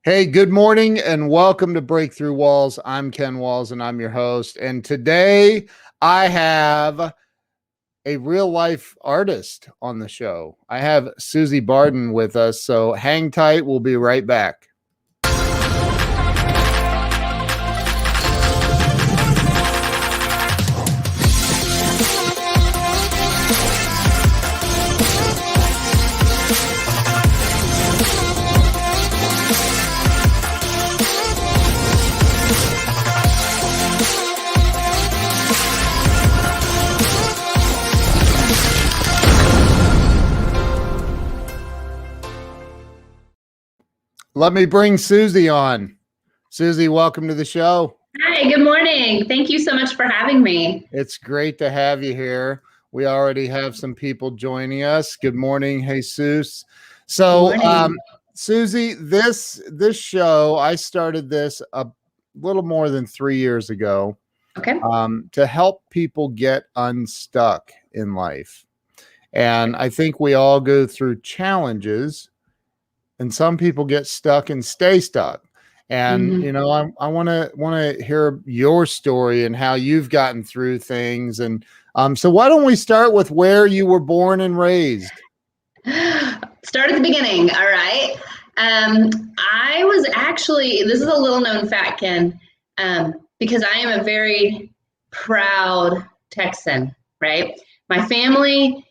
Hey, good morning and welcome to Breakthrough Walls. I'm Ken Walls and I'm your host. And today I have a real life artist on the show. I have Suzie Barden with us. So hang tight. We'll be right back. Let me bring Suzie on. Suzie, welcome to the show. Hi, good morning. Thank you so much for having me. It's great to have you here. We already have some people joining us. Good morning, Jesus. So, Suzie, this show, I started this a little more than 3 years ago. Okay. To help people get unstuck in life. And I think we all go through challenges, and some people get stuck and stay stuck. And I want to hear your story and how you've gotten through things. And so why don't we start with where you were born and raised? Start at the beginning. All right. I was actually, this is a little known fact, Ken, because I am a very proud Texan, right? My family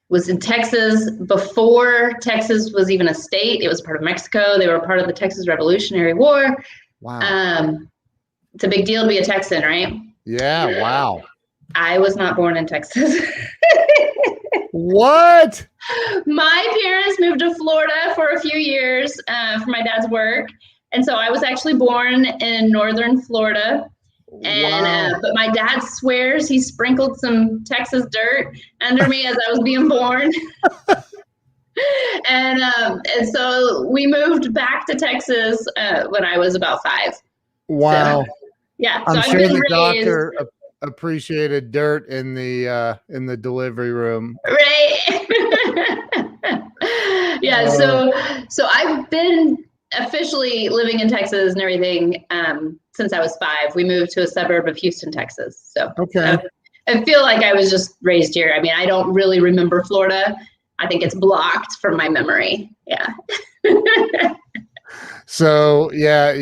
was in Texas before Texas was even a state. It was part of Mexico. They were part of the Texas Revolutionary War. Wow. It's a big deal to be a Texan, right? Yeah. Wow. I was not born in Texas. What? My parents moved to Florida for a few years for my dad's work. And so I was actually born in northern Florida. And Wow. but my dad swears he sprinkled some Texas dirt under me as I was being born. and so we moved back to Texas when I was about 5. Wow. So, yeah. I'm so sure the doctor appreciated dirt in the delivery room. Right. Yeah. So I've been officially living in Texas and everything since I was 5. We moved to a suburb of Houston, Texas. So okay. I feel like I was just raised here. I mean, I don't really remember Florida. I think it's blocked from my memory. Yeah. So yeah,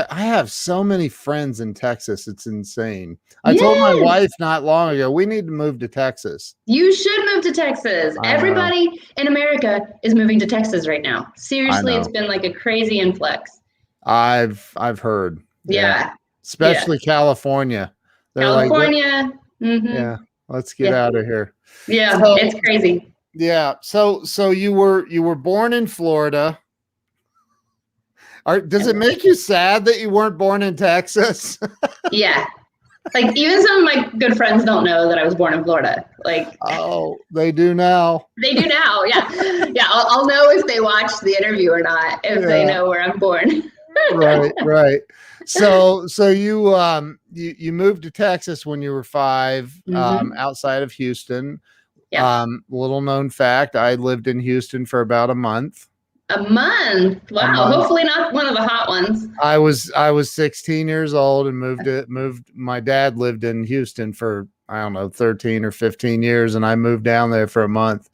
I have so many friends in Texas. It's insane. I told my wife not long ago, we need to move to Texas. You should move to Texas. Everybody in America is moving to Texas right now. Seriously, it's been like a crazy influx. I've heard. Yeah. Especially California. They're California. Yeah. Let's get out of here. Yeah, it's crazy. Yeah. So you were born in Florida. Does it make you sad that you weren't born in Texas? Yeah. Like even some of my good friends don't know that I was born in Florida. Like, oh, they do now. They do now. Yeah. Yeah. I'll know if they watch the interview or not, if they know where I'm born. Right. So you moved to Texas when you were 5, outside of Houston. Yeah. Little known fact, I lived in Houston for about a month. A month. Wow. Hopefully not one of the hot ones. I was 16 years old and moved. My dad lived in Houston for, I don't know, 13 or 15 years. And I moved down there for a month.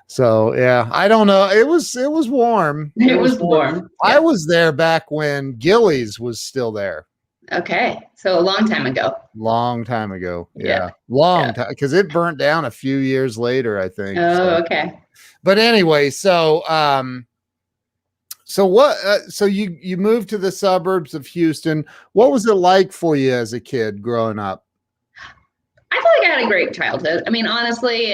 So yeah, I don't know. It was warm. It was warm. I was there back when Gillies was still there. Okay. So a long time ago. Long time ago. Yeah. Long time. Because it burnt down a few years later, I think. Oh, okay. But anyway, so you moved to the suburbs of Houston. What was it like for you as a kid growing up? I feel like I had a great childhood. I mean, honestly,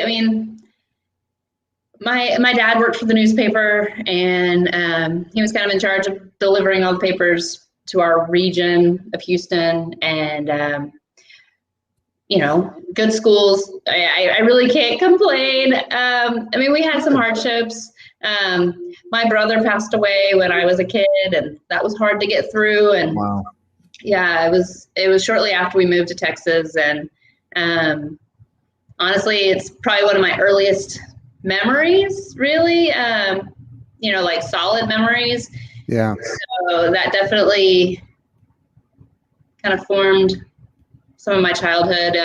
my dad worked for the newspaper, and he was kind of in charge of delivering all the papers to our region of Houston, and good schools. I really can't complain. We had some hardships. My brother passed away when I was a kid, and that was hard to get through. And wow. Yeah, it was shortly after we moved to Texas, and honestly, it's probably one of my earliest memories, really. Like solid memories. Yeah. So that definitely kind of formed some of my childhood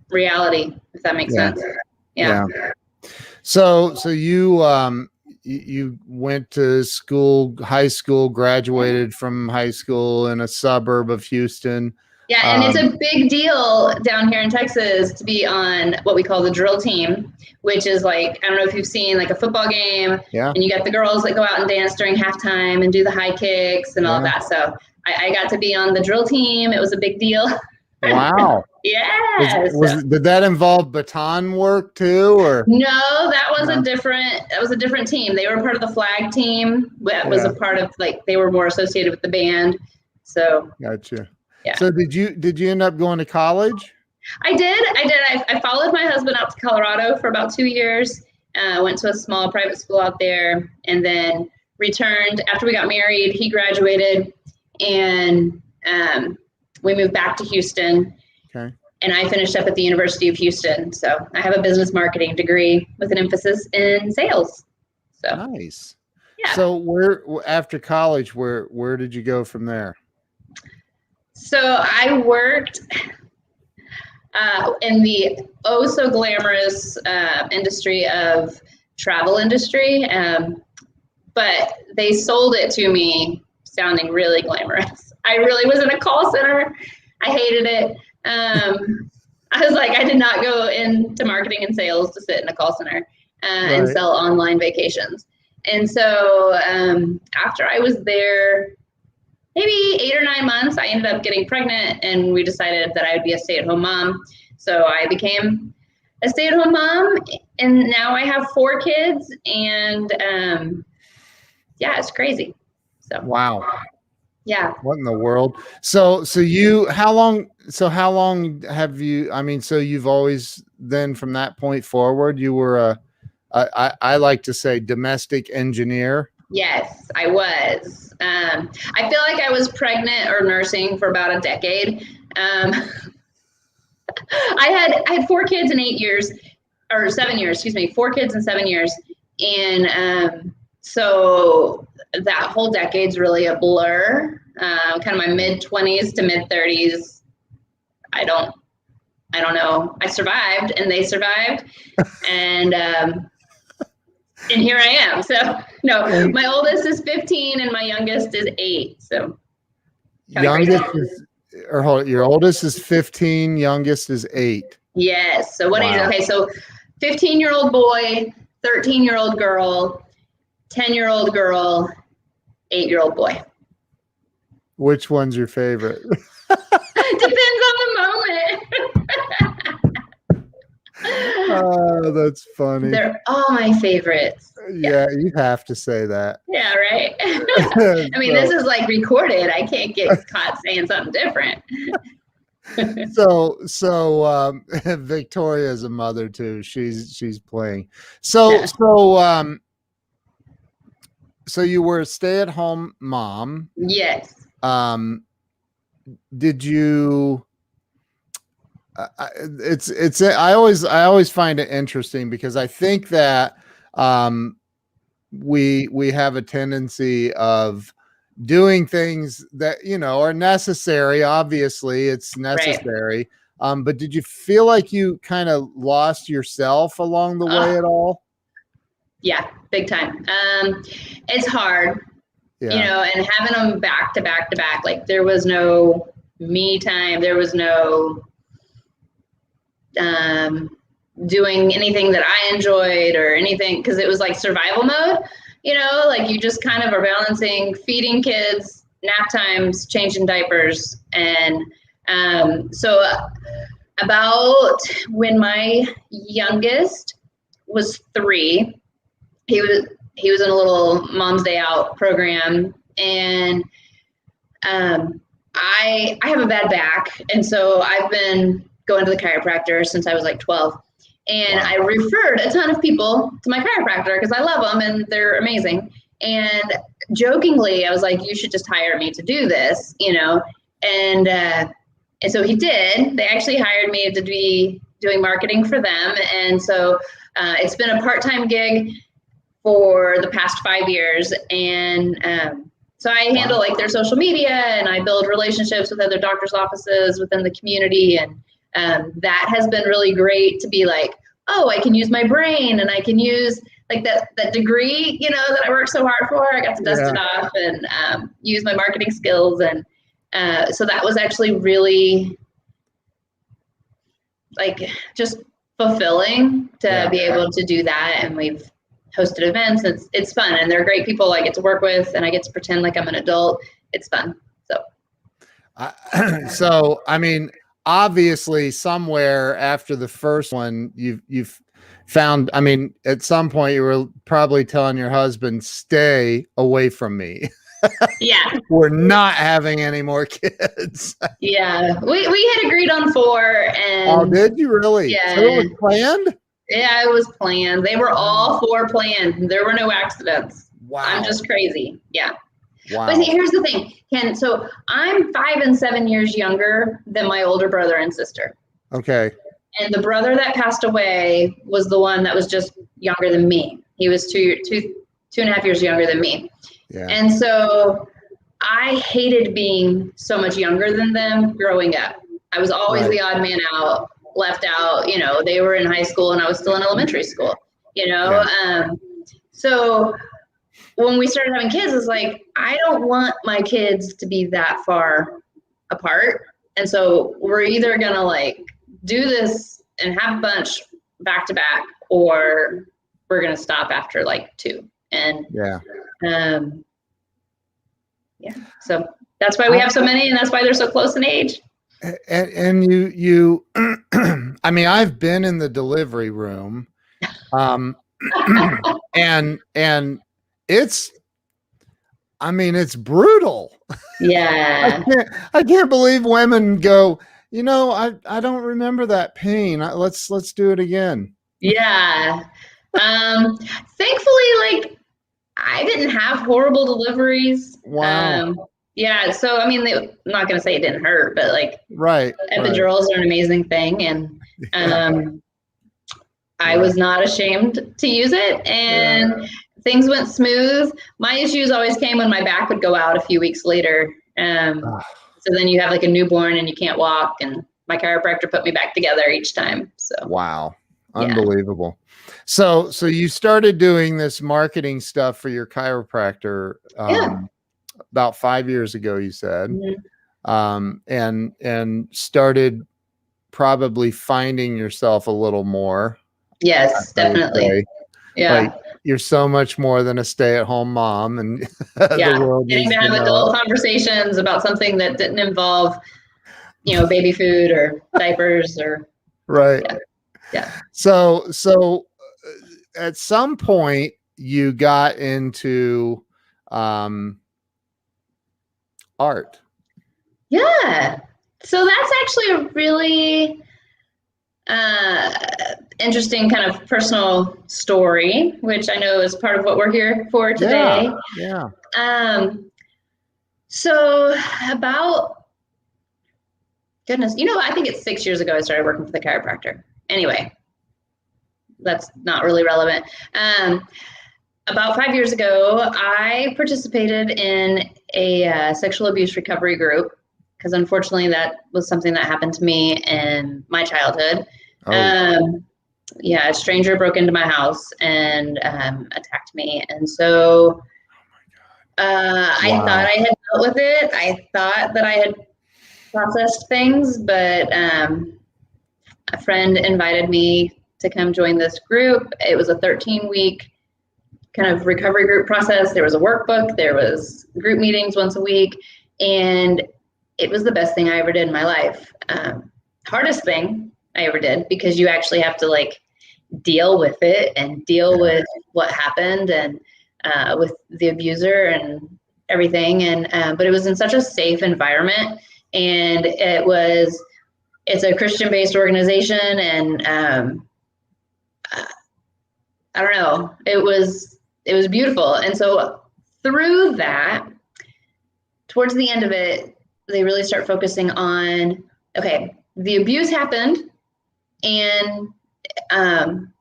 reality, if that makes sense. Yeah. So you went to school, high school, graduated from high school in a suburb of Houston. Yeah, and it's a big deal down here in Texas to be on what we call the drill team, which is like, I don't know if you've seen like a football game, Yeah. and you got the girls that go out and dance during halftime and do the high kicks and all of that. So I got to be on the drill team. It was a big deal. Wow. Yeah. Did that involve baton work too, or? No, that was a different team. They were part of the flag team. That was a part of, like, they were more associated with the band. So Gotcha. Yeah. So did you end up going to college? I did. I followed my husband out to Colorado for about 2 years. Went to a small private school out there, and then returned after we got married. He graduated, and we moved back to Houston. Okay. And I finished up at the University of Houston. So I have a business marketing degree with an emphasis in sales. So nice. Yeah. So after college, where did you go from there? So I worked in the oh so glamorous industry of travel industry, but they sold it to me sounding really glamorous. I really was in a call center. I hated it. I was like, I did not go into marketing and sales to sit in a call center and sell online vacations. And so after I was there, maybe 8 or 9 months, I ended up getting pregnant, and we decided that I would be a stay-at-home mom. So I became a stay-at-home mom, and now I have 4 kids, and yeah, it's crazy. So wow. Yeah. What in the world? So how long have you, I mean, so you've always then from that point forward, you were I like to say domestic engineer. Yes, I was. I feel like I was pregnant or nursing for about a decade. I had 4 kids in 8 years, or 7 years, excuse me, 4 kids in 7 years. And so that whole decade's really a blur. Kind of my mid-20s to mid-30s. I don't know. I survived, and they survived. And here I am. So no, my oldest is 15 and my youngest is 8. So youngest is, or hold it, your oldest is 15, youngest is 8. Yes. So what age? Okay, so 15-year-old boy, 13-year-old girl, 10-year-old girl, 8-year-old boy. Which one's your favorite? Depends on the moment. Oh, that's funny. They're all my favorites. Yeah, you have to say that. Yeah, right. I mean, this is like recorded. I can't get caught saying something different. So Victoria's a mother too. She's playing. So you were a stay-at-home mom. Yes. Did you? I always find it interesting because I think that we have a tendency of doing things that are necessary. Obviously, it's necessary. Right. But did you feel like you kind of lost yourself along the way at all? Yeah, big time. It's hard. Yeah. And having them back to back to back, like there was no me time. There was no doing anything that I enjoyed or anything, because it was like survival mode, like you just kind of are balancing feeding kids, nap times, changing diapers. And so about when my youngest was 3, he was in a little mom's day out program, and I have a bad back, and so I've been going to the chiropractor since I was like 12, and wow. I referred a ton of people to my chiropractor because I love them and they're amazing. And jokingly, I was like, "You should just hire me to do this," And so he did. They actually hired me to be doing marketing for them, and so it's been a part-time gig for the past 5 years. And so I handle like their social media, and I build relationships with other doctors' offices within the community. And that has been really great to be like, oh, I can use my brain, and I can use like that degree, you know, that I worked so hard for. I got to dust it off and use my marketing skills. And so that was actually really like just fulfilling to be able to do that. And we've hosted events. It's fun, and they're great people I get to work with, and I get to pretend like I'm an adult. It's fun. So I mean, obviously somewhere after the first one, you've found, I mean, at some point you were probably telling your husband, stay away from me. Yeah. We're not having any more kids. Yeah. We had agreed on 4. And oh, did you really? Yeah. So it was planned? Yeah, it was planned. They were all 4 planned. There were no accidents. Wow. I'm just crazy. Yeah. Wow. But see, here's the thing, Ken. So I'm 5 and 7 years younger than my older brother and sister. Okay. And the brother that passed away was the one that was just younger than me. He was two and a half years younger than me. Yeah. And so I hated being so much younger than them growing up. I was always the odd man out, left out. You know, they were in high school and I was still in elementary school, you know. So when we started having kids, it's like, I don't want my kids to be that far apart. And so we're either going to like do this and have a bunch back to back, or we're going to stop after like 2. And so that's why we have so many, and that's why they're so close in age. And you I mean, I've been in the delivery room, and it's, I mean, it's brutal. Yeah. I can't believe women go, you know, I don't remember that pain. Let's do it again. Yeah. Thankfully, like, I didn't have horrible deliveries. Wow. Yeah. So, I mean, I'm not going to say it didn't hurt, but like, epidurals are an amazing thing. And I was not ashamed to use it, and things went smooth. My issues always came when my back would go out a few weeks later. So then you have like a newborn and you can't walk, and my chiropractor put me back together each time. So wow. Unbelievable. So you started doing this marketing stuff for your chiropractor about 5 years ago, you said. And started probably finding yourself a little more. Yes, definitely. Yeah. Like, you're so much more than a stay-at-home mom, and the world getting to have adult conversations about something that didn't involve, you know, baby food or diapers or So at some point you got into art. Yeah. So that's actually a really interesting kind of personal story, which I know is part of what we're here for today. So about, goodness, you know, I think it's 6 years ago I started working for the chiropractor. Anyway, that's not really relevant. About 5 years ago, I participated in a sexual abuse recovery group, because unfortunately that was something that happened to me in my childhood. A stranger broke into my house and attacked me. And so I thought I had dealt with it. I thought that I had processed things, but a friend invited me to come join this group. It was a 13-week kind of recovery group process. There was a workbook, there was group meetings once a week, and it was the best thing I ever did in my life. Hardest thing I ever did, because you actually have to like deal with it and deal with what happened and with the abuser and everything. And but it was in such a safe environment, and it's a Christian-based organization, and I don't know, it was beautiful. And so through that, towards the end of it, they really start focusing on, okay, the abuse happened, and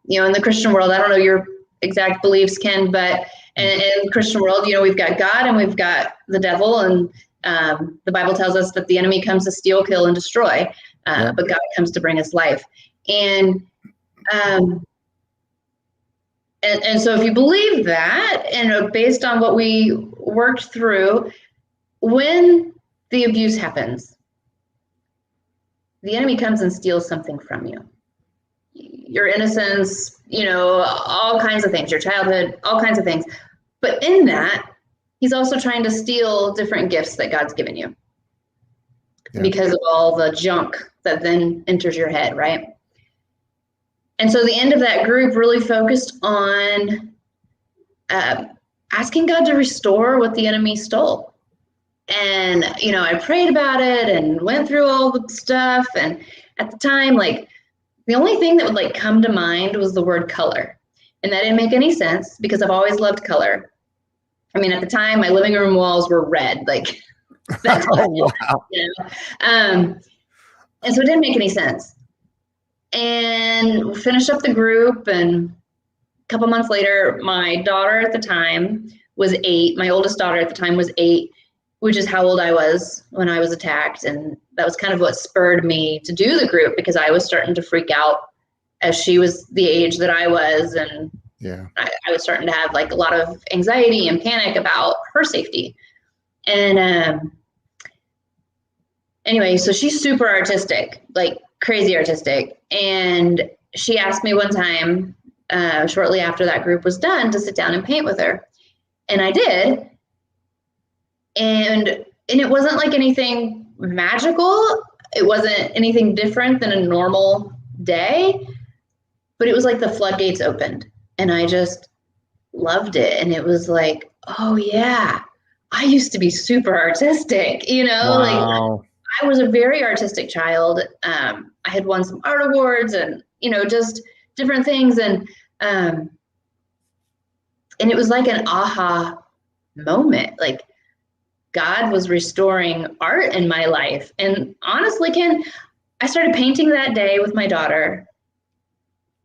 you know, in the Christian world, I don't know your exact beliefs, Ken, but in the Christian world, we've got God and we've got the devil, and the Bible tells us that the enemy comes to steal, kill, and destroy, but God comes to bring us life. And so if you believe that, and based on what we worked through, when the abuse happens, the enemy comes and steals something from you. Your innocence, all kinds of things, your childhood, all kinds of things. But in that, he's also trying to steal different gifts that God's given you because of all the junk that then enters your head, right? And so the end of that group really focused on asking God to restore what the enemy stole. And, I prayed about it and went through all the stuff. And at the time, the only thing that would come to mind was the word color. And that didn't make any sense because I've always loved color. I mean, at the time, my living room walls were red. That's wow. And so it didn't make any sense. And we finished up the group, and a couple months later, my daughter at the time was 8. My oldest daughter at the time was 8, which is how old I was when I was attacked. And that was kind of what spurred me to do the group, because I was starting to freak out as she was the age that I was. And I was starting to have a lot of anxiety and panic about her safety. And anyway, so she's super artistic, crazy artistic. And she asked me one time, shortly after that group was done, to sit down and paint with her. And I did. And it wasn't anything magical. It wasn't anything different than a normal day, but it was the floodgates opened, and I just loved it. And it was oh yeah, I used to be super artistic, Wow. I was a very artistic child. I had won some art awards and, just different things. And it was an aha moment. God was restoring art in my life. And honestly, Ken, I started painting that day with my daughter.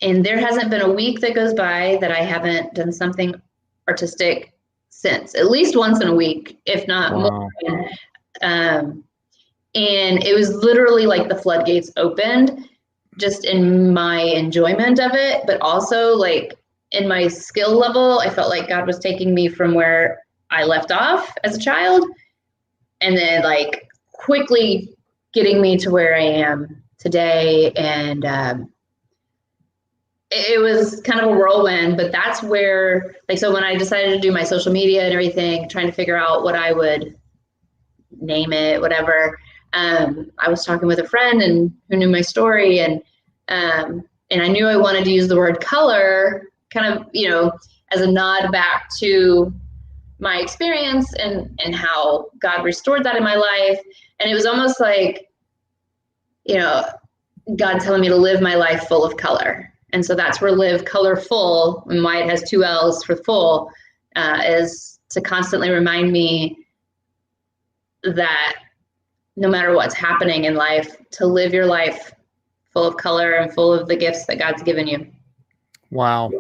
And there hasn't been a week that goes by that I haven't done something artistic since, at least once in a week, if not more. And it was literally the floodgates opened, just in my enjoyment of it, but also in my skill level. I felt like God was taking me from where I left off as a child, and then quickly getting me to where I am today. And it was kind of a whirlwind, but that's where, so when I decided to do my social media and everything, trying to figure out what I would name it, whatever, I was talking with a friend and who knew my story, and I knew I wanted to use the word color kind of, as a nod back to my experience and how God restored that in my life. And it was almost God telling me to live my life full of color. And so that's where live colorful, and why it has 2 L's for full, is to constantly remind me that no matter what's happening in life, to live your life full of color and full of the gifts that God's given you. Wow.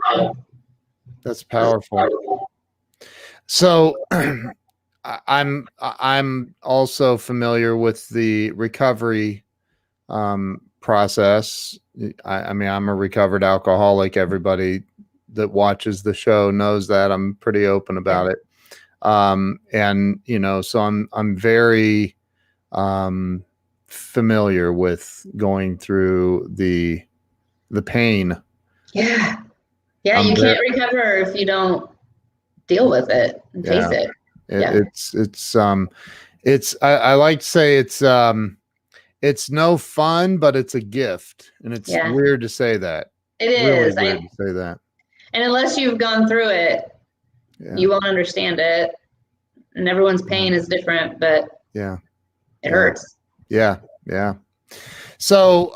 That's powerful. So I'm also familiar with the recovery process. I mean, I'm a recovered alcoholic. Everybody that watches the show knows that. I'm pretty open about it. And so I'm very familiar with going through the pain. Yeah. You can't recover if you don't deal with it and face it. I like to say it's no fun, but it's a gift. And it's weird to say that. It is. Really weird to say that. And unless you've gone through it, you won't understand it. And everyone's pain is different, but it hurts. Yeah. So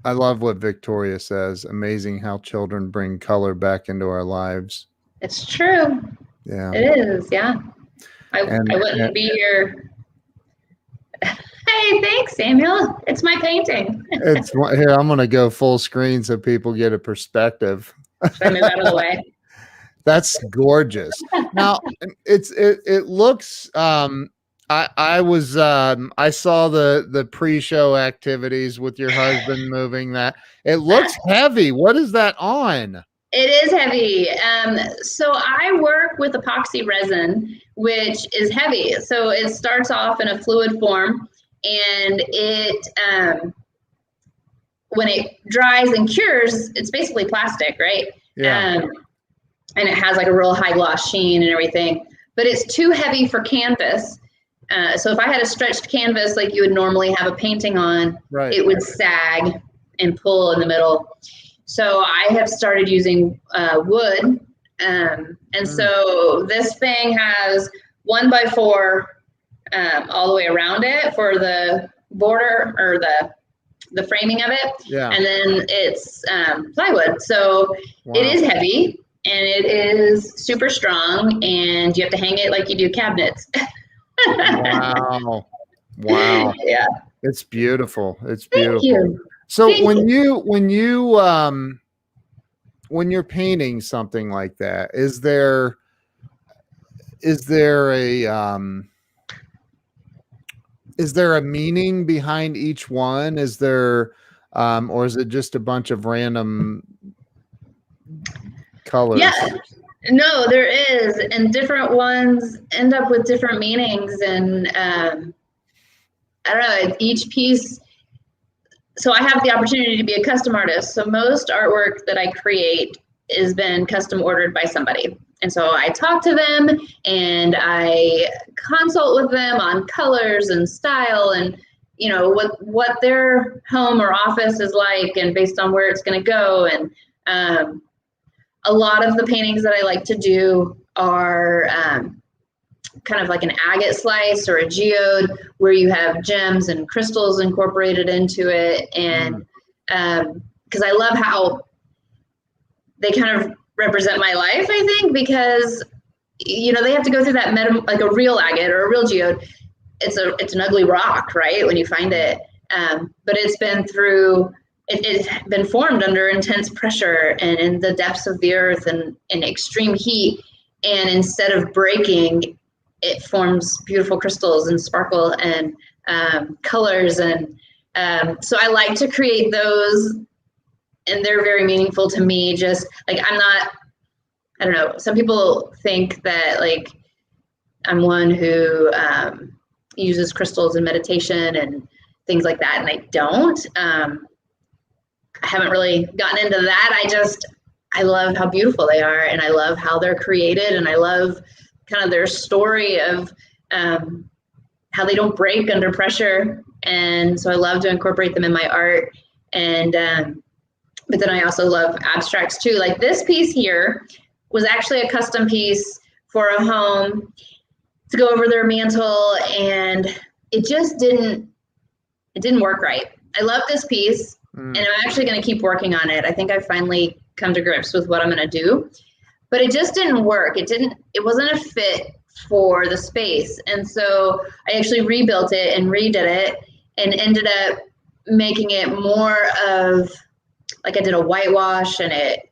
I love what Victoria says. Amazing how children bring color back into our lives. It's true. Yeah. It is. Yeah. I wouldn't be here. Hey, Hey, thanks, Samuel. It's my painting. It's here. I'm going to go full screen so people get a perspective. Should I move out of the way? That's gorgeous. Now it looks I saw the pre-show activities with your husband moving that. It looks heavy. What is that on? It is heavy. So I work with epoxy resin, which is heavy. So it starts off in a fluid form, and when it dries and cures, it's basically plastic, right? Yeah. And it has like a real high gloss sheen and everything, but it's too heavy for canvas. So if I had a stretched canvas like you would normally have a painting on, right, it would sag and pull in the middle. So I have started using wood. So this thing has 1x4 all the way around it for the border or the framing of it. Yeah. And then it's plywood. So it is heavy and it is super strong, and you have to hang it like you do cabinets. Wow. Yeah. It's beautiful. It's beautiful. Thank you. So Thank when you're painting something like that, is there a meaning behind each one? Is there or is it just a bunch of random colors? Yeah. No, there is, and different ones end up with different meanings, and I don't know, each piece. So I have the opportunity to be a custom artist. So most artwork that I create has been custom ordered by somebody. And so I talk to them and I consult with them on colors and style and, you know, what their home or office is like, and based on where it's going to go. And a lot of the paintings that I like to do are kind of like an agate slice or a geode, where you have gems and crystals incorporated into it. And because I love how they kind of represent my life, I think, because, you know, they have to go through that like a real agate or a real geode. It's an ugly rock, right, when you find it. But it's been formed under intense pressure and in the depths of the earth and in extreme heat. And instead of breaking, it forms beautiful crystals and sparkle and colors. And so I like to create those, and they're very meaningful to me. Just like, I don't know, some people think that like I'm one who uses crystals in meditation and things like that, and I don't. I haven't really gotten into that. I love how beautiful they are, and I love how they're created, and I love kind of their story of how they don't break under pressure. And so I love to incorporate them in my art. And but then I also love abstracts too. Like this piece here was actually a custom piece for a home to go over their mantle, and it just didn't work right. I love this piece, and I'm actually going to keep working on it. I think I finally come to grips with what I'm going to do, but it just didn't work. It wasn't a fit for the space. And so I actually rebuilt it and redid it and ended up making it more of like, I did a whitewash, and it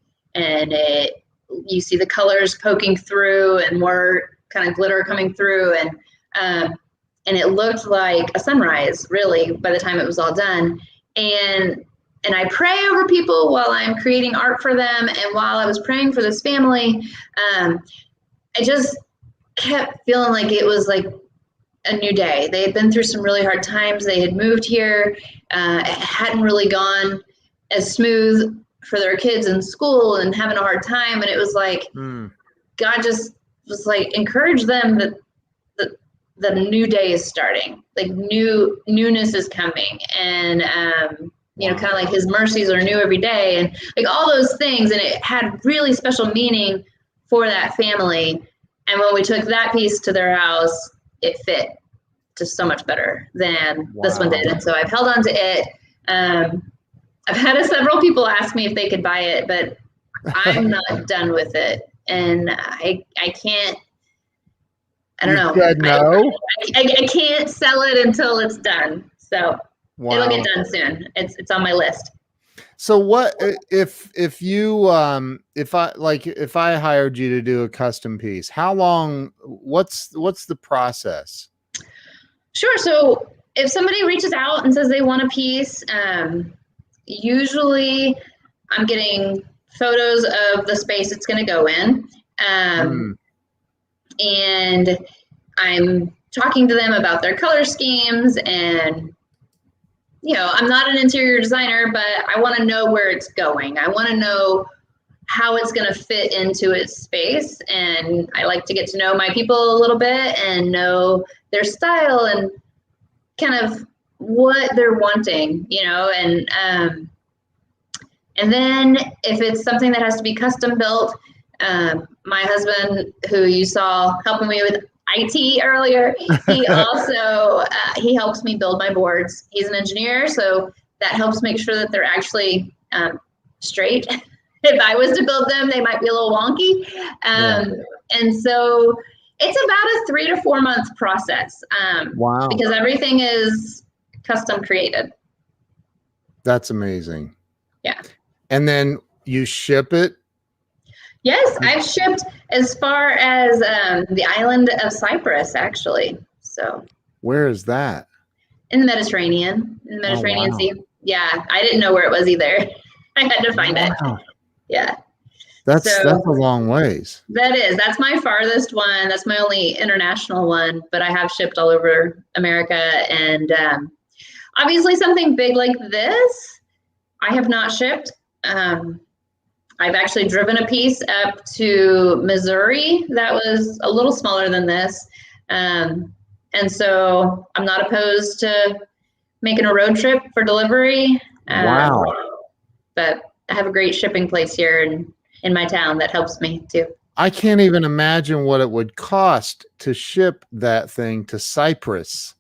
you see the colors poking through and more kind of glitter coming through, and it looked like a sunrise really by the time it was all done. And I pray over people while I'm creating art for them. And while I was praying for this family, I just kept feeling like it was like a new day. They had been through some really hard times. They had moved here. It hadn't really gone as smooth for their kids in school and having a hard time. And it was like, God just was like, encourage them that the new day is starting, like newness is coming. And, you know, kind of like his mercies are new every day, and like all those things. And it had really special meaning for that family. And when we took that piece to their house, it fit just so much better than this one did. And so I've held on to it. I've had several people ask me if they could buy it, but I'm not done with it. And I can't, I don't know. You said no? I can't sell it until it's done. So Wow. it'll get done soon. It's on my list. So what if you if I hired you to do a custom piece, how long, what's the process? Sure. So if somebody reaches out and says they want a piece, usually I'm getting photos of the space it's going to go in. And I'm talking to them about their color schemes, and I'm not an interior designer, but I want to know where it's going. I want to know how it's going to fit into its space, and I like to get to know my people a little bit and know their style and kind of what they're wanting, and then if it's something that has to be custom built, my husband, who you saw helping me with IT earlier, he also he helps me build my boards. He's an engineer, so that helps make sure that they're actually straight. If I was to build them, they might be a little wonky. And so it's about a 3 to 4 month process. Wow. Because everything is custom created. That's amazing. Yeah. And then you ship it? Yes, I've shipped as far as the island of Cyprus, actually. So. Where is that? In the Mediterranean. Wow. Sea. Yeah, I didn't know where it was either. I had to find it. Yeah. That's a long ways. That is. That's my farthest one. That's my only international one, but I have shipped all over America. And obviously something big like this, I have not shipped. I've actually driven a piece up to Missouri that was a little smaller than this. And so I'm not opposed to making a road trip for delivery. Wow. But I have a great shipping place here in my town that helps me too. I can't even imagine what it would cost to ship that thing to Cyprus.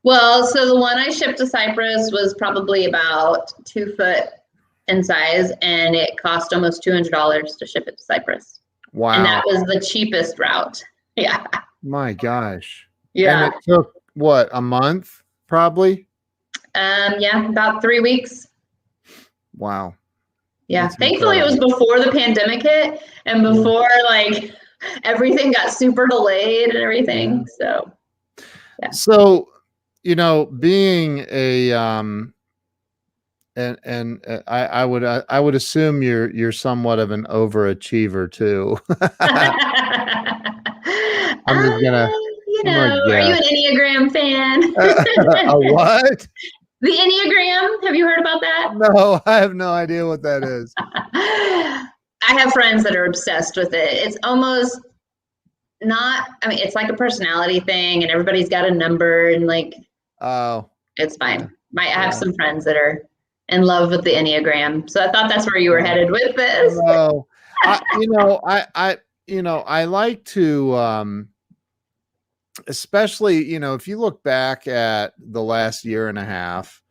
Well, so the one I shipped to Cyprus was probably about 2 foot in size, and it cost almost $200 to ship it to Cyprus. Wow. And that was the cheapest route. Yeah. My gosh. Yeah. And it took what, a month probably? Yeah, about 3 weeks. Wow. Yeah. That's Thankfully incredible. it was before the pandemic hit and before like everything got super delayed and everything. So yeah. So, being a I would assume you're somewhat of an overachiever too. I'm just gonna, are you an Enneagram fan? a what? The Enneagram, have you heard about that? No, I have no idea what that is. I have friends that are obsessed with it. It's almost not, it's like a personality thing, and everybody's got a number, and like, it's fine. I have some friends that are in love with the Enneagram. So I thought that's where you were headed with this. No, I like to, especially, if you look back at the last year and a half,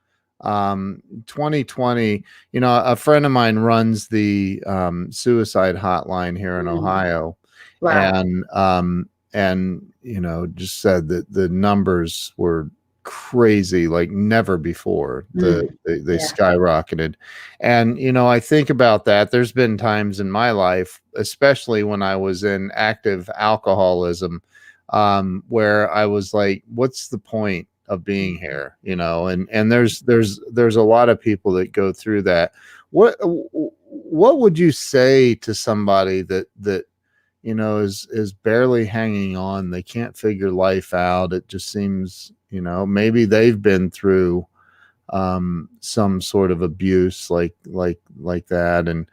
2020, a friend of mine runs the suicide hotline here in Ohio. Wow. And just said that the numbers were crazy, like never before. They skyrocketed. And I think about that. There's been times in my life, especially when I was in active alcoholism, where I was like, what's the point of being here? And there's a lot of people that go through that. What would you say to somebody that is barely hanging on? They can't figure life out. It just seems, maybe they've been through some sort of abuse like that. And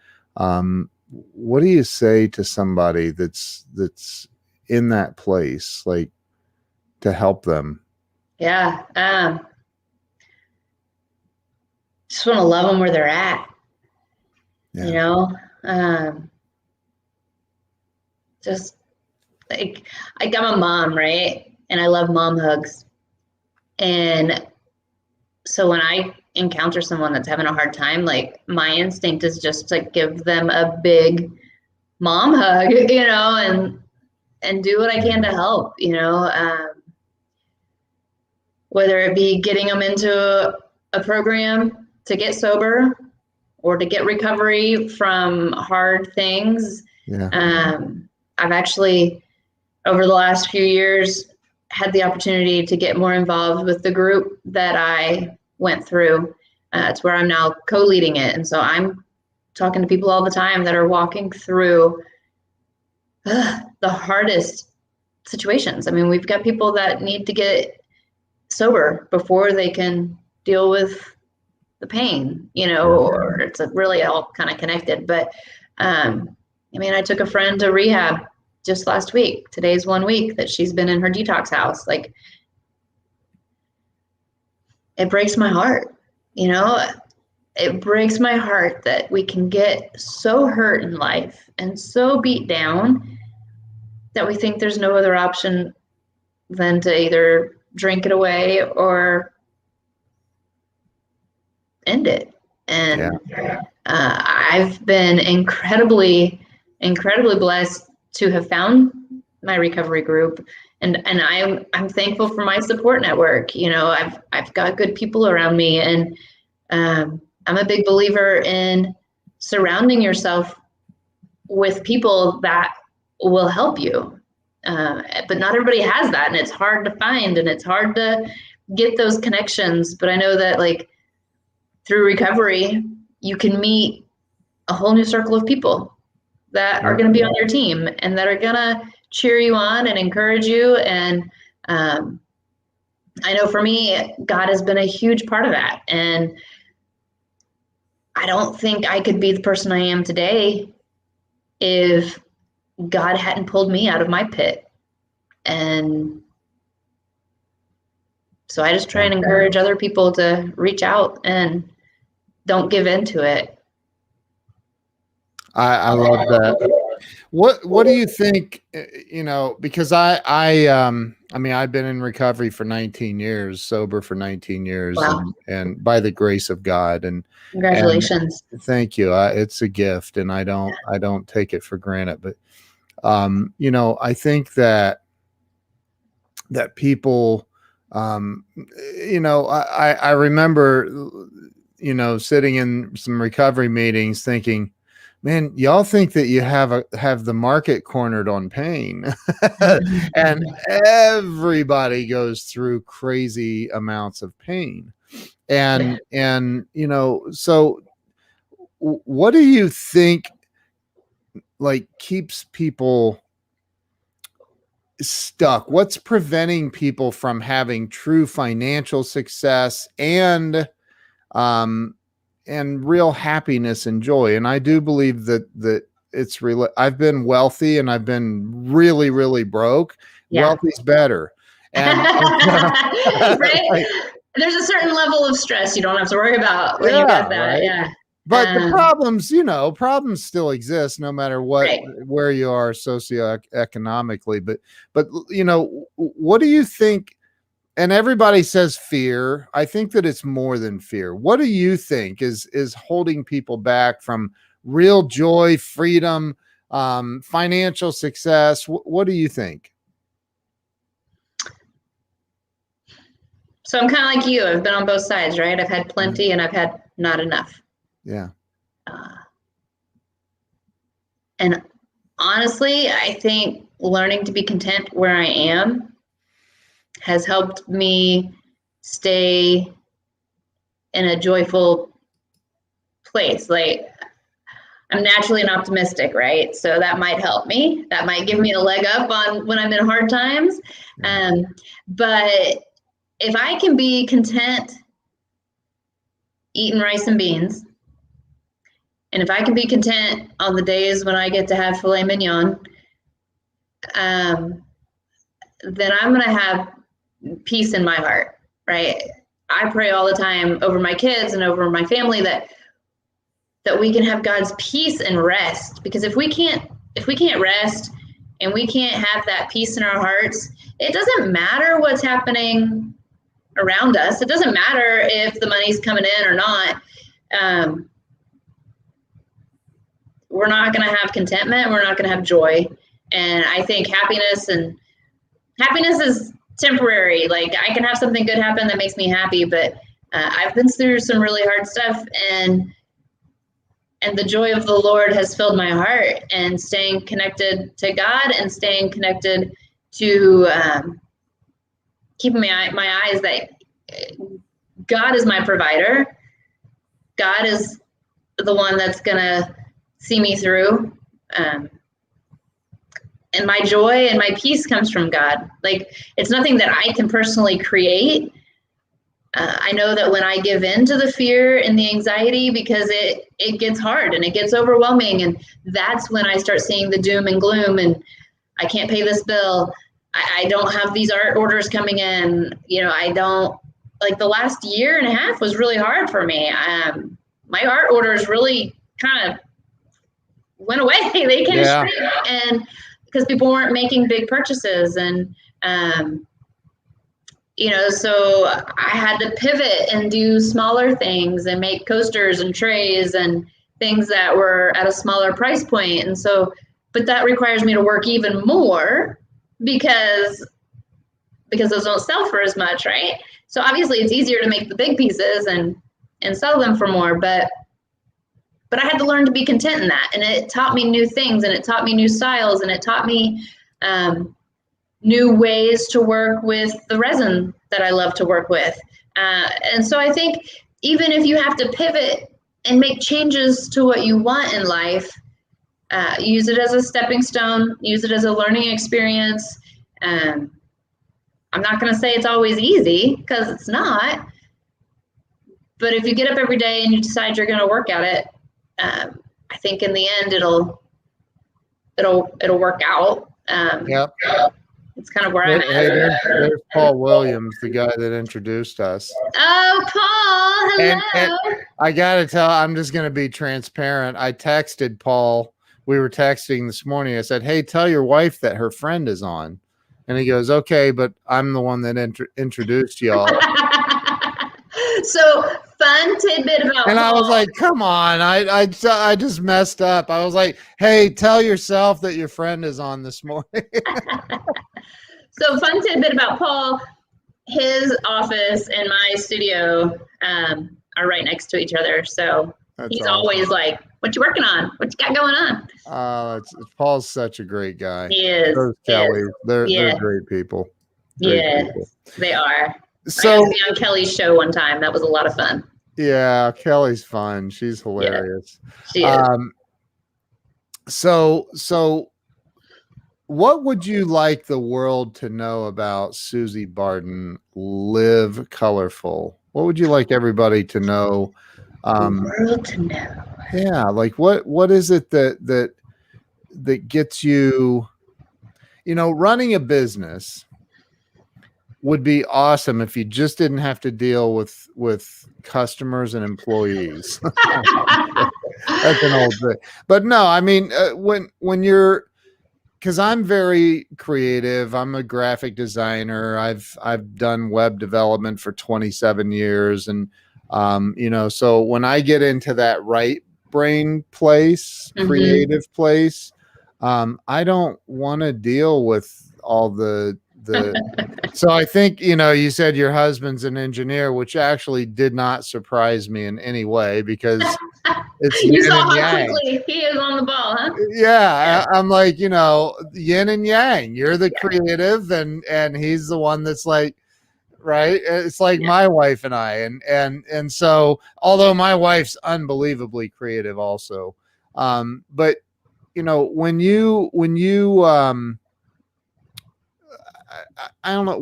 what do you say to somebody that's in that place, like, to help them? Yeah. Just want to love them where they're at. Just like I'm a mom, right? And I love mom hugs. And so when I encounter someone that's having a hard time, like, my instinct is just to give them a big mom hug, and do what I can to help. whether it be getting them into a program to get sober or to get recovery from hard things. Yeah. I've actually, over the last few years, had the opportunity to get more involved with the group that I went through. It's where I'm now co-leading it. And so I'm talking to people all the time that are walking through the hardest situations. I mean, we've got people that need to get sober before they can deal with the pain, or it's really all kind of connected. But I mean, I took a friend to rehab just last week. Today's 1 week that she's been in her detox house. Like, it breaks my heart, it breaks my heart that we can get so hurt in life and so beat down that we think there's no other option than to either drink it away or end it. And I've been incredibly blessed to have found my recovery group, and I'm thankful for my support network. I've got good people around me, and I'm a big believer in surrounding yourself with people that will help you. But not everybody has that, and it's hard to find, and it's hard to get those connections. But I know that, like, through recovery, you can meet a whole new circle of people that are going to be on your team and that are going to cheer you on and encourage you. And I know for me, God has been a huge part of that. And I don't think I could be the person I am today if God hadn't pulled me out of my pit. And so I just try and encourage other people to reach out and don't give in to it. I love that. What do you think, because I mean, I've been in recovery for 19 years, sober for 19 years. Wow. And by the grace of God, and Congratulations. and thank you. It's a gift, and I don't take it for granted, but I think that people, I remember, sitting in some recovery meetings thinking, man, y'all think that you have the market cornered on pain. And everybody goes through crazy amounts of pain. And so what do you think, like, keeps people stuck? What's preventing people from having true financial success and real happiness and joy? And I do believe that it's real. I've been wealthy and I've been really, really broke. Yeah. Wealthy's better. And right? Like, there's a certain level of stress you don't have to worry about when you get that. Right? Yeah. But the problems still exist no matter what, right, where you are socioeconomically. But what do you think? And everybody says fear. I think that it's more than fear. What do you think is holding people back from real joy, freedom, financial success? What do you think? So I'm kind of like you. I've been on both sides, right? I've had plenty and I've had not enough. Yeah. And honestly, I think learning to be content where I am has helped me stay in a joyful place. Like, I'm naturally an optimistic, right? So that might help me. That might give me a leg up on when I'm in hard times. But if I can be content eating rice and beans, and if I can be content on the days when I get to have filet mignon, then I'm going to have peace in my heart, right? I pray all the time over my kids and over my family that we can have God's peace and rest. Because if we can't rest and we can't have that peace in our hearts, it doesn't matter what's happening around us. It doesn't matter if the money's coming in or not. We're not going to have contentment. We're not going to have joy. And I think happiness is temporary. Like I can have something good happen that makes me happy, but I've been through some really hard stuff, and the joy of the Lord has filled my heart, and staying connected to God and staying connected to keeping my eyes that God is my provider. God is the one that's going to see me through. And my joy and my peace comes from God. Like, it's nothing that I can personally create. I know that when I give in to the fear and the anxiety, because it gets hard and it gets overwhelming, and that's when I start seeing the doom and gloom, and I can't pay this bill. I don't have these art orders coming in. I don't, like, the last year and a half was really hard for me. My art orders really kind of went away. They came straight, and because people weren't making big purchases, and so I had to pivot and do smaller things and make coasters and trays and things that were at a smaller price point. And so, but that requires me to work even more because those don't sell for as much, right? So obviously it's easier to make the big pieces and sell them for more, but I had to learn to be content in that. And it taught me new things, and it taught me new styles, and it taught me new ways to work with the resin that I love to work with. And so I think even if you have to pivot and make changes to what you want in life, use it as a stepping stone, use it as a learning experience. I'm not going to say it's always easy, because it's not. But if you get up every day and you decide you're going to work at it, I think in the end it'll work out. Yep. It's kind of where I'm at. There's Paul Williams, the guy that introduced us. Oh, Paul, hello. And I got to tell, I'm just going to be transparent. I texted Paul. We were texting this morning. I said, hey, tell your wife that her friend is on. And he goes, okay, but I'm the one that introduced y'all. So, fun tidbit about And Paul. I was like, come on. I just messed up. I was like, hey, tell yourself that your friend is on this morning. So, fun tidbit about Paul. His office and my studio are right next to each other. So he's awesome. Always like, what you working on? What you got going on? Paul's such a great guy. He is. Those Kelly, they're great people. Yeah, they are. So, I got to be on Kelly's show one time. That was a lot of fun. Yeah, Kelly's fun. She's hilarious. Yeah, she is. So what would you like the world to know about Suzie Barden, Live Colorful? What would you like everybody to know? The world to know. Yeah, like what is it that gets you, running a business would be awesome if you just didn't have to deal with customers and employees. That's an old thing. But no, I mean, when you're, because I'm very creative. I'm a graphic designer. I've done web development for 27 years. And, so when I get into that right brain place, creative place, I don't want to deal with all the so I think, you said your husband's an engineer, which actually did not surprise me in any way, because it's you saw how quickly he is on the ball, huh? Yeah. I'm like, yin and yang. You're the creative, and he's the one that's like, right. It's like my wife and I, and so, although my wife's unbelievably creative also, but when you I don't know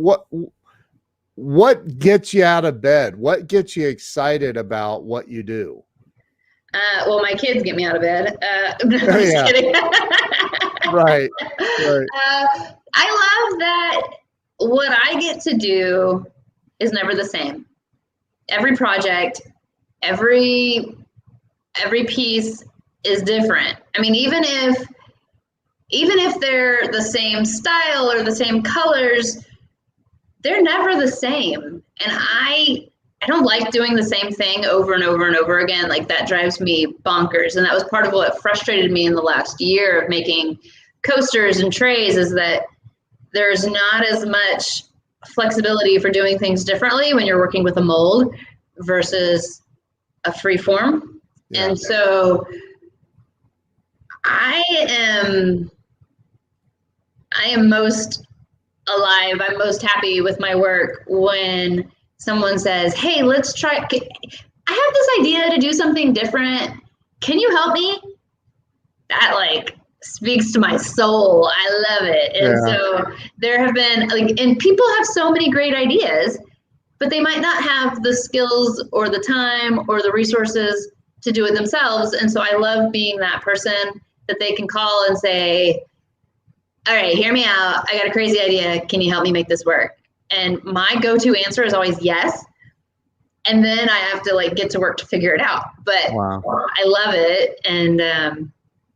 what gets you out of bed, what gets you excited about what you do. Well, my kids get me out of bed. I'm just kidding. Right. I love that what I get to do is never the same. Every project, every piece is different. I mean, even if they're the same style or the same colors, they're never the same. And I don't like doing the same thing over and over and over again. Like, that drives me bonkers. And that was part of what frustrated me in the last year of making coasters and trays, is that there's not as much flexibility for doing things differently when you're working with a mold versus a free form. Yeah. And so I am most alive. I'm most happy with my work when someone says, hey, let's try. I have this idea to do something different. Can you help me? That like speaks to my soul. I love it. And so there have been like, and people have so many great ideas, but they might not have the skills or the time or the resources to do it themselves. And so I love being that person that they can call and say, all right, hear me out. I got a crazy idea. Can you help me make this work? And my go-to answer is always yes. And then I have to like get to work to figure it out. But I love it. And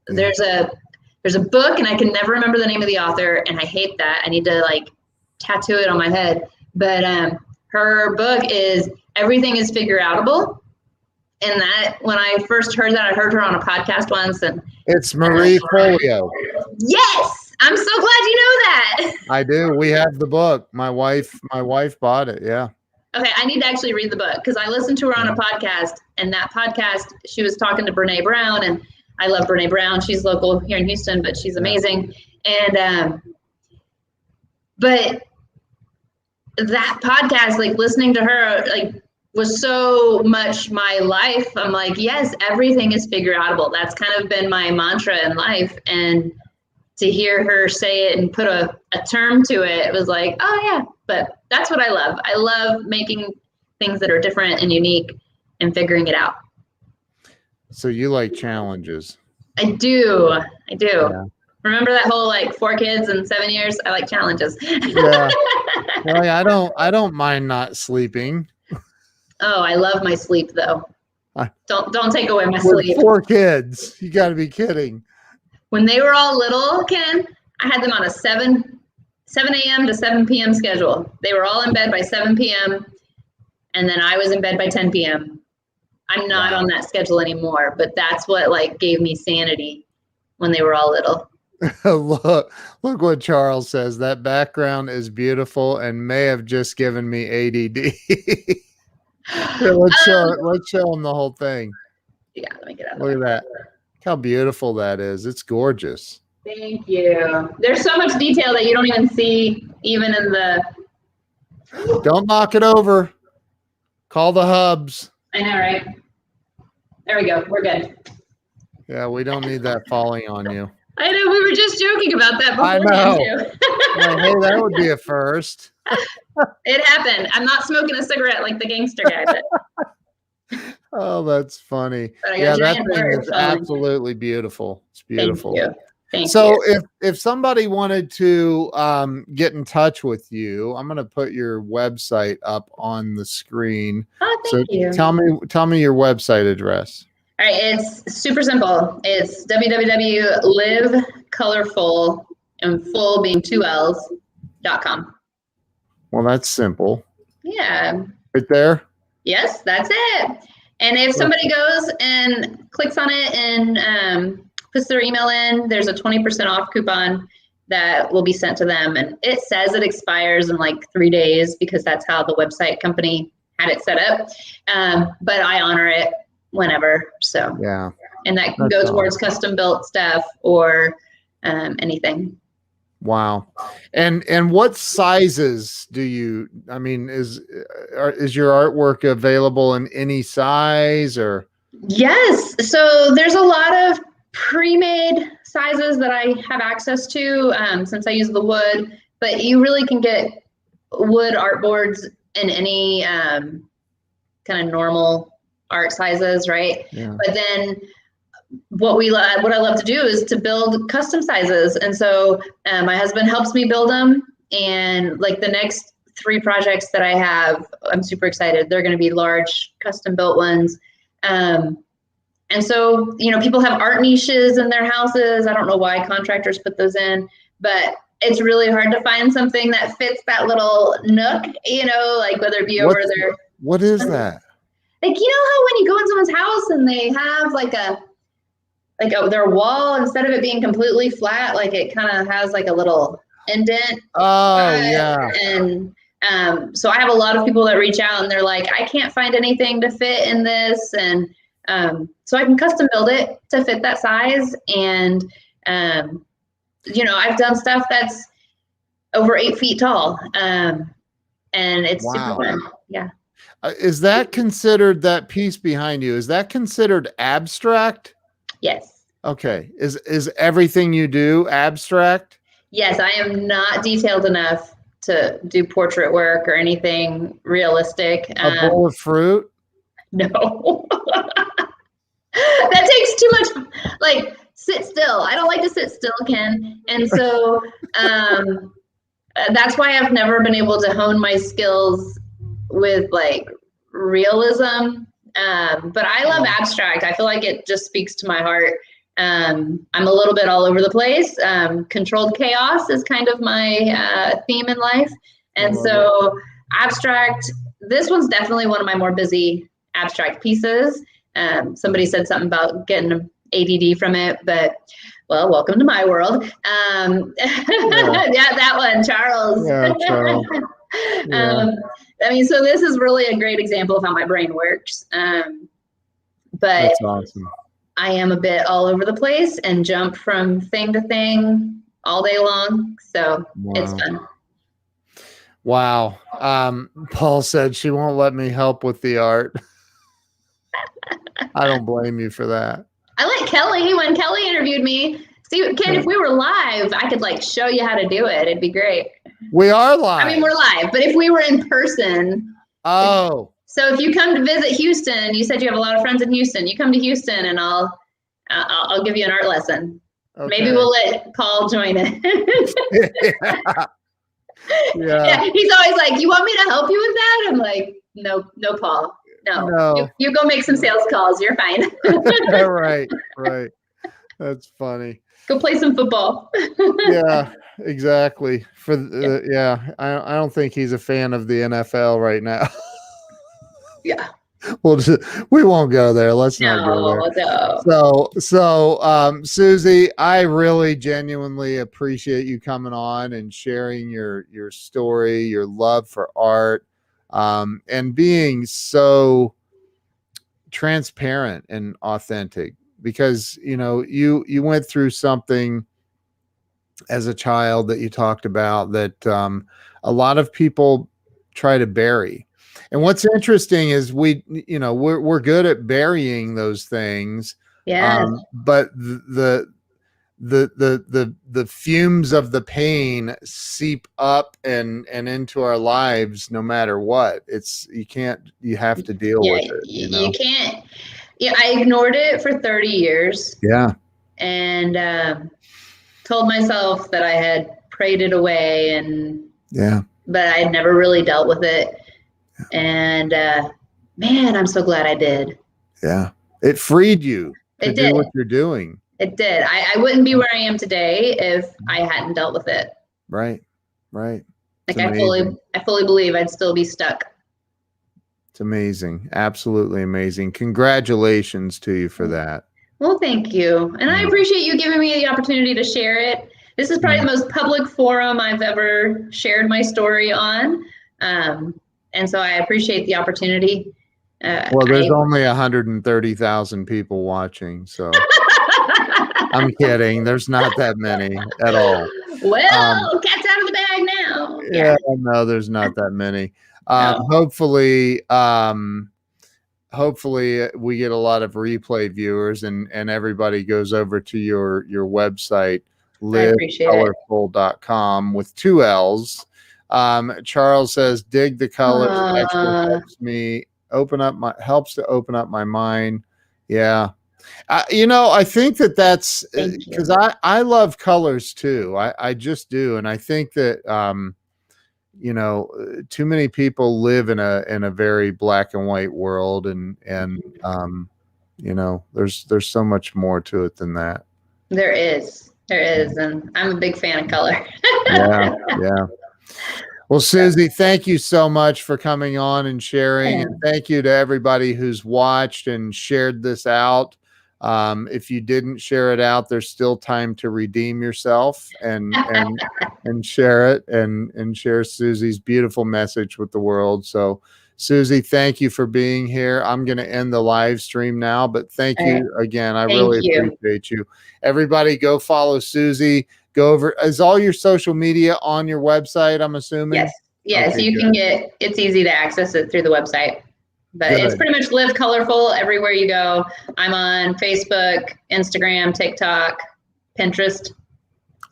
there's a book, and I can never remember the name of the author, and I hate that. I need to like tattoo it on my head. But her book is Everything is Figure Outable. And that, when I first heard that, I heard her on a podcast once. And it's Marie Folio. Yes. I'm so glad you know that. I do. We have the book. My wife bought it. Yeah. Okay. I need to actually read the book because I listened to her on a podcast, and that podcast, she was talking to Brene Brown, and I love Brene Brown. She's local here in Houston, but she's amazing. And, but that podcast, like listening to her, like was so much my life. I'm like, yes, everything is figure outable. That's kind of been my mantra in life. And to hear her say it and put a term to it, it was like, oh yeah, but that's what I love. I love making things that are different and unique and figuring it out. So you like challenges? I do. Yeah. Remember that whole like 4 kids in 7 years? I like challenges. Yeah. Well, I don't mind not sleeping. Oh, I love my sleep though. Don't take away my sleep. 4 kids. You got to be kidding. When they were all little, Ken, I had them on a 7 a.m. to 7 p.m. schedule. They were all in bed by 7 p.m. and then I was in bed by 10 p.m. I'm not on that schedule anymore, but that's what like gave me sanity when they were all little. Look what Charles says. That background is beautiful and may have just given me ADD. Here, let's show them the whole thing. Yeah, let me get out. Look at that. Look how beautiful that is. It's gorgeous. Thank you. There's so much detail that you don't even see even in the... Don't knock it over. Call the hubs. I know, right? There we go. We're good. Yeah, we don't need that falling on you. I know. We were just joking about that before. I know. Hey, that would be a first. It happened. I'm not smoking a cigarette like the gangster guy. But... Oh, that's funny. Yeah, that thing is absolutely beautiful. It's beautiful. Thank you. Thank so you. if somebody wanted to get in touch with you, I'm going to put your website up on the screen. Oh, thank you. Tell me your website address. All right, it's super simple. It's www.livecolorful, and full being 2 L's.com. Well, that's simple. Yeah. Right there? Yes, that's it. And if somebody goes and clicks on it and puts their email in, there's a 20% off coupon that will be sent to them. And it says it expires in like 3 days because that's how the website company had it set up. But I honor it whenever. So yeah. And that can go towards custom built stuff or anything. Wow. And what sizes do you, I mean, is your artwork available in any size or? Yes. So there's a lot of pre-made sizes that I have access to since I use the wood, but you really can get wood artboards in any kind of normal art sizes, right? Yeah. But then what I love to do is to build custom sizes. And so my husband helps me build them. And like the next 3 projects that I have, I'm super excited. They're going to be large custom built ones. And so, you know, people have art niches in their houses. I don't know why contractors put those in, but it's really hard to find something that fits that little nook, you know, like whether it be over there. What is that? Like, you know how when you go in someone's house and they have their wall, instead of it being completely flat, like it kind of has like a little indent. Oh, yeah. And So I have a lot of people that reach out and they're like, I can't find anything to fit in this. And so I can custom build it to fit that size. And, I've done stuff that's over 8 feet tall. And it's super fun. Yeah. Is that considered, that piece behind you, is that considered abstract? Yes. Okay. Is everything you do abstract? Yes, I am not detailed enough to do portrait work or anything realistic. A bowl of fruit? No. That takes too much, like, sit still. I don't like to sit still, Ken. And so that's why I've never been able to hone my skills with like realism. But I love abstract. I feel like it just speaks to my heart. I'm a little bit all over the place. Controlled chaos is kind of my theme in life. And so abstract, this one's definitely one of my more busy abstract pieces. Somebody said something about getting ADD from it, but well, welcome to my world. Yeah, that one, Charles. Yeah, Charles. Yeah. So this is really a great example of how my brain works. But that's awesome. I am a bit all over the place and jump from thing to thing all day long. So it's fun. Wow. Paul said she won't let me help with the art. I don't blame you for that. I let Kelly, when Kelly interviewed me, see, Ken, if we were live, I could like show you how to do it. It'd be great. We are live. I mean, we're live, but if we were in person. Oh. So if you come to visit Houston, you said you have a lot of friends in Houston. You come to Houston, and I'll give you an art lesson. Okay. Maybe we'll let Paul join it. Yeah. He's always like, "You want me to help you with that?" I'm like, "No, Paul. No. You go make some sales calls. You're fine." Right. That's funny. Go play some football. Yeah, exactly. I don't think he's a fan of the NFL right now. Yeah. We won't go there. Let's not go there. No. So, Suzie, I really genuinely appreciate you coming on and sharing your story, your love for art, and being so transparent and authentic, because, you went through something as a child that you talked about that, a lot of people try to bury. And what's interesting is we're good at burying those things. Yeah. But the fumes of the pain seep up and into our lives no matter what. You have to deal with it. You can't. Yeah, I ignored it for 30 years. Yeah. And told myself that I had prayed it away, but I had never really dealt with it. And man, I'm so glad I did. Yeah. It freed you to do what you're doing. It did. I wouldn't be where I am today if I hadn't dealt with it. Right. Like I fully believe I'd still be stuck. It's amazing. Absolutely amazing. Congratulations to you for that. Well, thank you. And I appreciate you giving me the opportunity to share it. This is probably the most public forum I've ever shared my story on. And so I appreciate the opportunity. Well, there's only 130,000 people watching, so I'm kidding. There's not that many at all. Well, cat's out of the bag now. Yeah, no, there's not that many. No. Hopefully we get a lot of replay viewers and everybody goes over to your website, livecolorful.com with 2 L's. Charles says, dig the colors. Actually helps me helps to open up my mind. Yeah. I think that's because I love colors too. I just do. And I think that, too many people live in a very black and white world, and there's so much more to it than that. There is, and I'm a big fan of color. Yeah. Well, Suzie, thank you so much for coming on and sharing, and thank you to everybody who's watched and shared this out. If you didn't share it out, there's still time to redeem yourself and share it and share Susie's beautiful message with the world. So Suzie, thank you for being here. I'm going to end the live stream now, but thank you again. I really appreciate you. Everybody go follow Suzie. Go over. Is all your social media on your website, I'm assuming? Yes. Okay, you can it's easy to access it through the website. But it's pretty much Live Colorful everywhere you go. I'm on Facebook, Instagram, TikTok, Pinterest.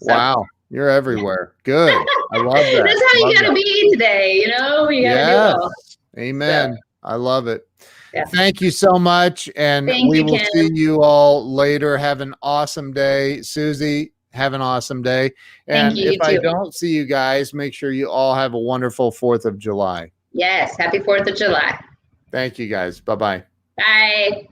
So. Wow. You're everywhere. Good. I love that. That's how you got to be today. You know, you got to do it all. Amen. So. I love it. Yeah. Thank you so much. And we will see you all later. Have an awesome day. Suzie, have an awesome day. And if I don't see you guys, make sure you all have a wonderful 4th of July. Yes. Happy 4th of July. Thank you guys. Bye-bye. Bye.